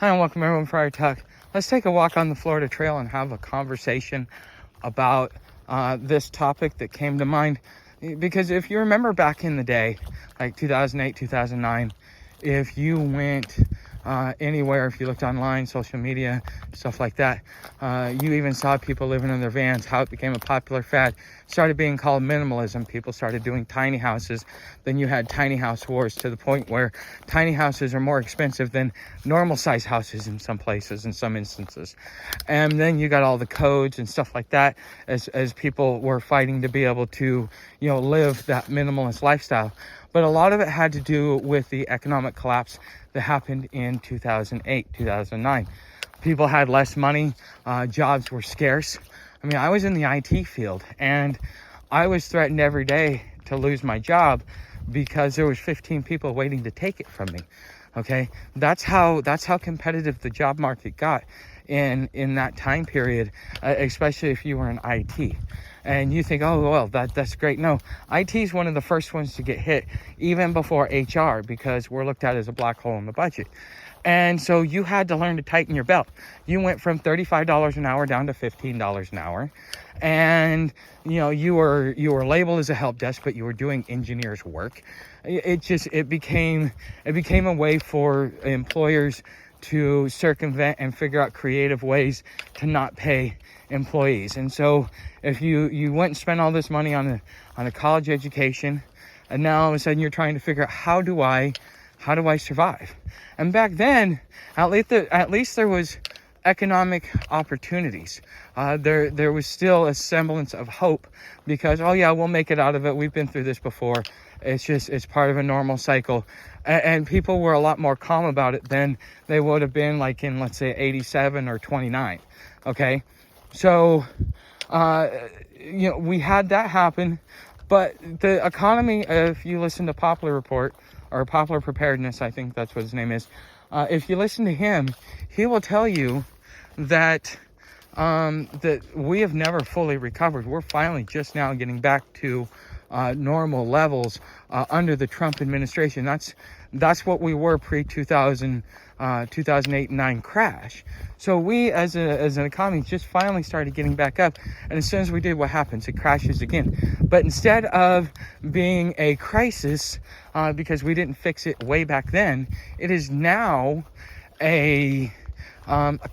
Hi, and welcome everyone for our talk. Let's take a walk on the Florida Trail and have a conversation about this topic that came to mind. Because if you remember back in the day, like 2008, 2009, if you went anywhere, if you looked online, social media, stuff like that, you even saw people living in their vans, how it became a popular fad, started being called minimalism. People started doing tiny houses. Then you had tiny house wars to the point where tiny houses are more expensive than normal size houses in some places, in some instances. And then you got all the codes and stuff like that as people were fighting to be able to, live that minimalist lifestyle. But a lot of it had to do with the economic collapse that happened in 2008, 2009. People had less money. Jobs were scarce. I mean, I was in the IT field and I was threatened every day to lose my job because there was 15 people waiting to take it from me. Okay. That's how competitive the job market got in that time period, especially if you were in IT. And you think, oh, well, that's great. No, IT is one of the first ones to get hit, even before HR, because we're looked at as a black hole in the budget. And so you had to learn to tighten your belt. You went from $35 an hour down to $15 an hour. And, you were labeled as a help desk, but you were doing engineers work. It became a way for employers to circumvent and figure out creative ways to not pay employees. And so if you went and spent all this money on a college education, and now all of a sudden you're trying to figure out how do I survive? And back then, at least there was economic opportunities. There was still a semblance of hope because, oh yeah, we'll make it out of it. We've been through this before. It's part of a normal cycle. And people were a lot more calm about it than they would have been like in, let's say, 87 or 29. Okay. So, we had that happen, but the economy, if you listen to Popular Report or Popular Preparedness, I think that's what his name is. If you listen to him, he will tell you that we have never fully recovered. We're finally just now getting back to normal levels under the Trump administration. That's what we were pre-2008 and 9 crash. So we as an economy just finally started getting back up. And as soon as we did, what happens? It crashes again. But instead of being a crisis, because we didn't fix it way back then, it is now a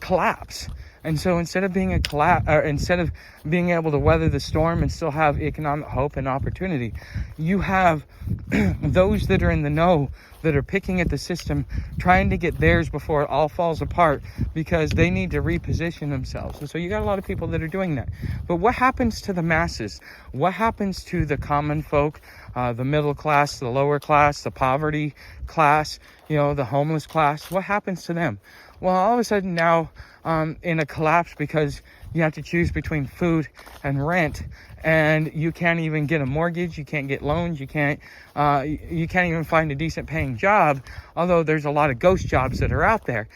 collapse. And so instead of being instead of being able to weather the storm and still have economic hope and opportunity, you have those that are in the know that are picking at the system, trying to get theirs before it all falls apart because they need to reposition themselves. And so you got a lot of people that are doing that. But what happens to the masses? What happens to the common folk, the middle class, the lower class, the poverty class, the homeless class? What happens to them? Well, all of a sudden now, in a collapse because you have to choose between food and rent, and you can't even get a mortgage, you can't get loans, you can't even find a decent paying job, although there's a lot of ghost jobs that are out there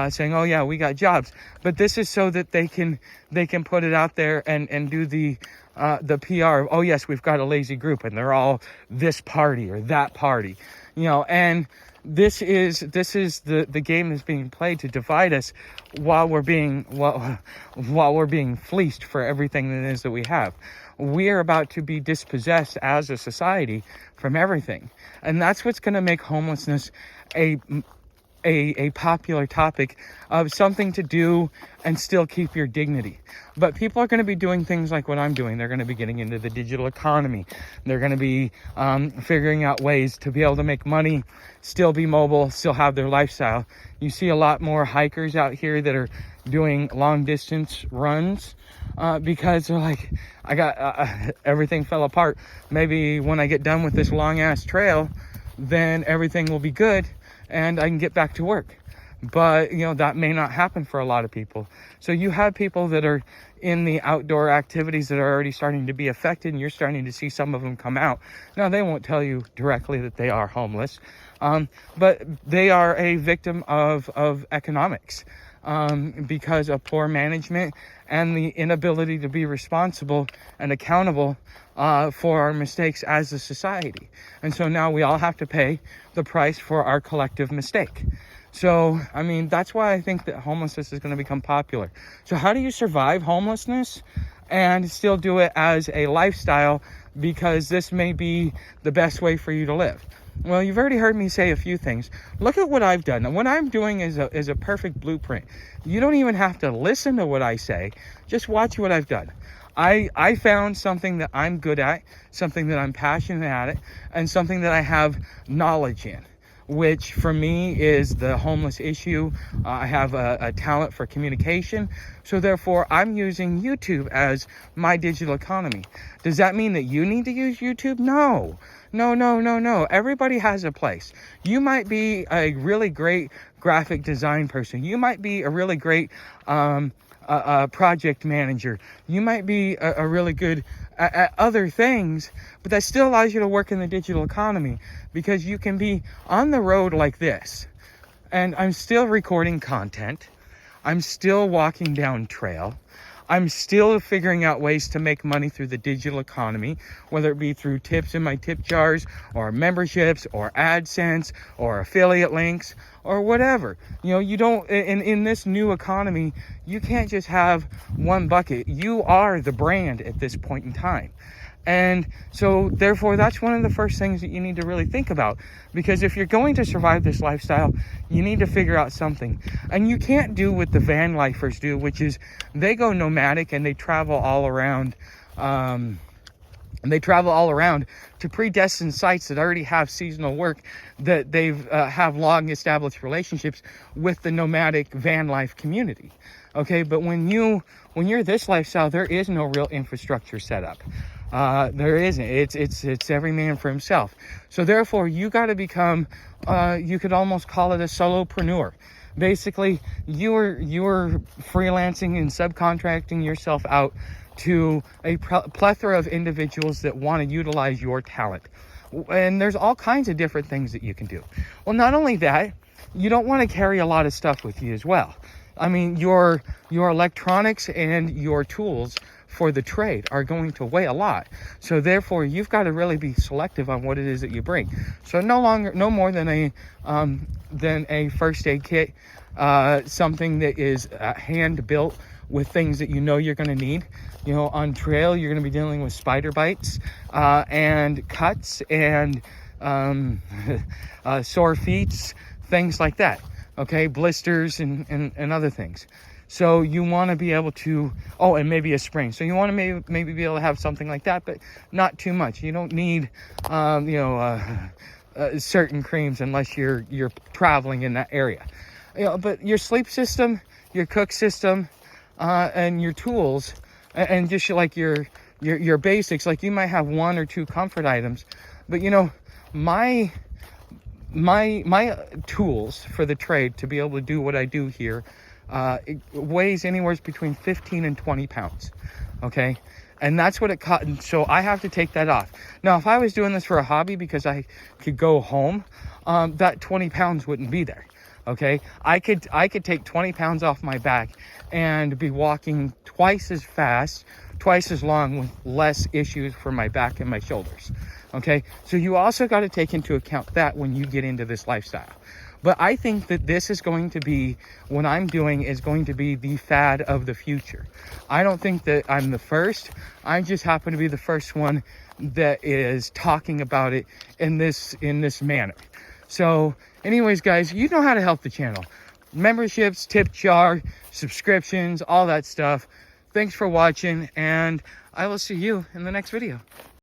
saying, oh yeah, we got jobs. But this is so that they can put it out there and do the PR. Oh yes, we've got a lazy group and they're all this party or that party, and this is the game that's being played to divide us while we're being fleeced for everything that it is that we have. We are about to be dispossessed as a society from everything. And that's what's going to make homelessness a popular topic of something to do and still keep your dignity. But people are going to be doing things like what I'm doing. They're going to be getting into the digital economy. They're going to be figuring out ways to be able to make money, still be mobile, still have their lifestyle. You see a lot more hikers out here that are doing long distance runs because they're like, I got everything fell apart. Maybe when I get done with this long ass trail, then everything will be good and I can get back to work. But, that may not happen for a lot of people. So you have people that are in the outdoor activities that are already starting to be affected, and you're starting to see some of them come out. Now, they won't tell you directly that they are homeless, but they are a victim of economics because of poor management and the inability to be responsible and accountable for our mistakes as a society. And so now we all have to pay the price for our collective mistake. So, I mean, that's why I think that homelessness is going to become popular. So how do you survive homelessness and still do it as a lifestyle, because this may be the best way for you to live? Well, you've already heard me say a few things. Look at what I've done. And what I'm doing is a perfect blueprint. You don't even have to listen to what I say. Just watch what I've done. I found something that I'm good at, something that I'm passionate at it, and something that I have knowledge in, which for me is the homeless issue. I have a talent for communication, so therefore I'm using YouTube as my digital economy. Does that mean that you need to use YouTube? No. Everybody has a place. You might be a really great graphic design person. You might be a really great project manager. You might be a really good at other things, but that still allows you to work in the digital economy, because you can be on the road like this, and I'm still recording content. I'm still walking down trail. I'm still figuring out ways to make money through the digital economy, whether it be through tips in my tip jars, or memberships, or AdSense, or affiliate links, or whatever. You know, you don't, in this new economy, you can't just have one bucket. You are the brand at this point in time. And so therefore, that's one of the first things that you need to really think about, because if you're going to survive this lifestyle, you need to figure out something. And you can't do what the van lifers do, which is they go nomadic and they travel all around, to predestined sites that already have seasonal work, that they've have long established relationships with the nomadic van life community. Okay, but when you're this lifestyle, there is no real infrastructure set up. There isn't. It's every man for himself. So therefore, you got to become, you could almost call it a solopreneur. Basically, you're freelancing and subcontracting yourself out to a plethora of individuals that want to utilize your talent. And there's all kinds of different things that you can do. Well, not only that, you don't want to carry a lot of stuff with you as well. I mean, your electronics and your tools for the trade are going to weigh a lot. So therefore, you've got to really be selective on what it is that you bring. So no more than a first aid kit, something that is hand built with things that you know you're going to need. You know, on trail, you're going to be dealing with spider bites and cuts and sore feet, things like that. Okay, blisters and other things. So you want to be able to, and maybe a sprain. So you want to maybe be able to have something like that, but not too much. You don't need, certain creams unless you're traveling in that area. You know, but your sleep system, your cook system, and your tools, and just like your basics. Like you might have one or two comfort items, but you know, my tools for the trade to be able to do what I do here, it weighs anywhere between 15 and 20 pounds. Okay. And that's what it cut. So I have to take that off. Now, if I was doing this for a hobby because I could go home, that 20 pounds wouldn't be there. Okay. I could take 20 pounds off my back and be walking twice as fast, twice as long, with less issues for my back and my shoulders. Okay. So you also got to take into account that when you get into this lifestyle. But I think that this is going to be, what I'm doing is going to be the fad of the future. I don't think that I'm the first. I just happen to be the first one that is talking about it in this manner. So anyways, guys, you know how to help the channel. Memberships, tip jar, subscriptions, all that stuff. Thanks for watching, and I will see you in the next video.